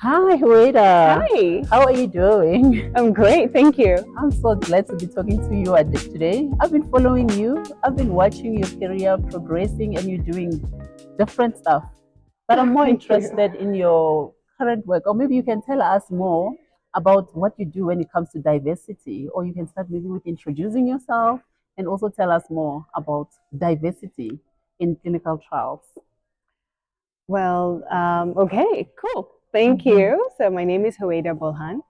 Hi, Huwaida. Hi, How are you doing? I'm great, thank you. I'm so glad to be talking to you today. I've been following you. I've been watching your career progressing and you're doing different stuff. But I'm more Thank you. interested in your current work, or maybe you can tell us more about what you do when it comes to diversity, or you can start maybe with introducing yourself and also tell us more about diversity in clinical trials. Okay, cool. Thank you. So my name is Huwaida Bulhan.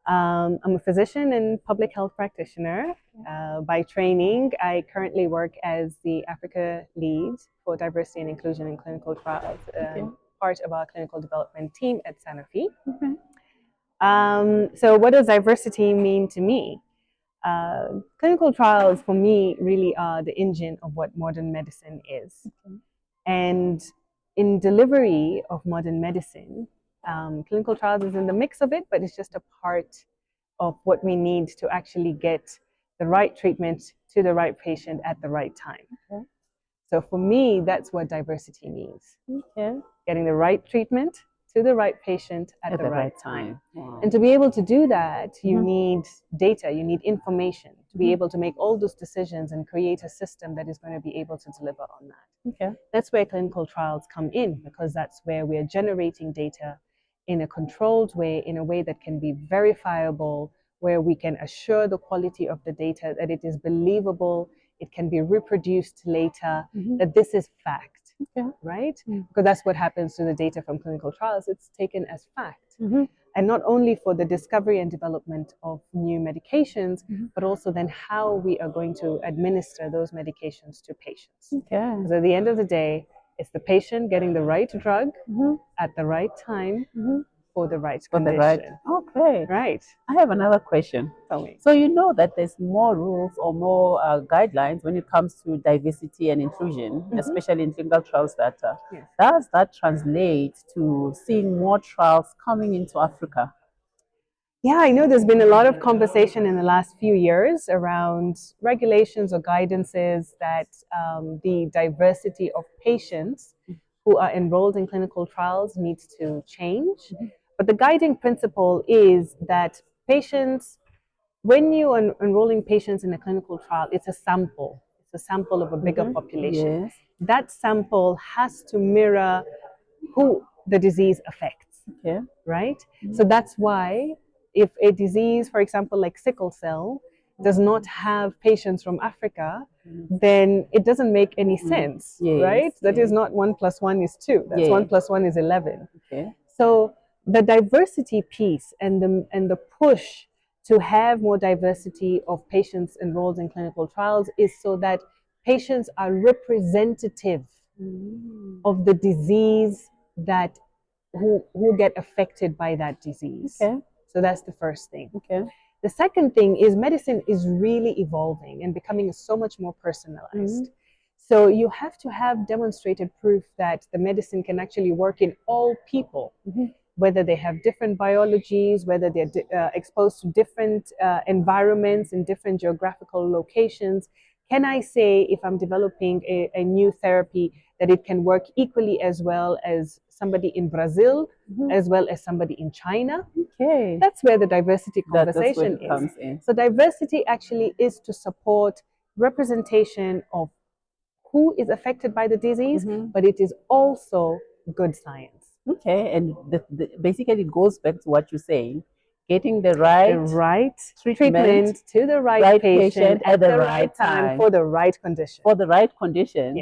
I'm a physician and public health practitioner. By training, I currently work as the Africa lead for diversity and inclusion in clinical trials, Okay. part of our clinical development team at Sanofi. Okay. So what does diversity mean to me? Clinical trials for me really are the engine of what modern medicine is. Okay. And in delivery of modern medicine, clinical trials is in the mix of it, but it's just a part of what we need to actually get the right treatment to the right patient at the right time. Okay. So for me, that's what diversity means. Okay. Getting the right treatment to the right patient at the right time. Wow. And to be able to do that, you Mhm. need data, you need information to be Mhm. able to make all those decisions and create a system that is going to be able to deliver on that. Okay. That's where clinical trials come in, because that's where we're generating data in a controlled way, in a way that can be verifiable, where we can assure the quality of the data, that it is believable, it can be reproduced later, Mhm. that this is fact, Okay. right? Mm. Because that's what happens to the data from clinical trials. It's taken as fact. Mhm. And not only for the discovery and development of new medications, Mhm. but also then how we are going to administer those medications to patients. Okay. Because at the end of the day, it's the patient getting the right drug Mhm. at the right time Mhm. for the right For the right. condition. Okay. Right. I have another question. Tell me. So you know that there's more rules or more guidelines when it comes to diversity and inclusion, especially in clinical trials data. Yes. Does that translate to seeing more trials coming into Africa? Yeah, I know there's been a lot of conversation in the last few years around regulations or guidances that the diversity of patients who are enrolled in clinical trials needs to change. But the guiding principle is that patients, when you are enrolling patients in a clinical trial, it's a sample. It's a sample of a bigger population. Yes. That sample has to mirror who the disease affects, Okay. right? So that's why if a disease, for example, like sickle cell, does not have patients from Africa, then it doesn't make any sense, Yes. right? That is Yes. not 1 + 1 is 2. That's Yeah. 1 + 1 is 11. Okay. So the diversity piece and the push to have more diversity of patients enrolled in clinical trials is so that patients are representative of the disease that who get affected by that disease. Okay. So that's the first thing. Okay. The second thing is medicine is really evolving and becoming so much more personalized. So you have to have demonstrated proof that the medicine can actually work in all people, whether they have different biologies, whether they're exposed to different environments in different geographical locations. Can I say, if I'm developing a new therapy, that it can work equally as well as somebody in Brazil, as well as somebody in China? Okay. That's where the diversity That's where conversation it comes in. So diversity actually is to support representation of who is affected by the disease, but it is also good science. Okay, and basically it goes back to what you're saying, getting the The right right treatment, treatment to the right right patient patient at at the the right right time time for the right condition. for the right condition.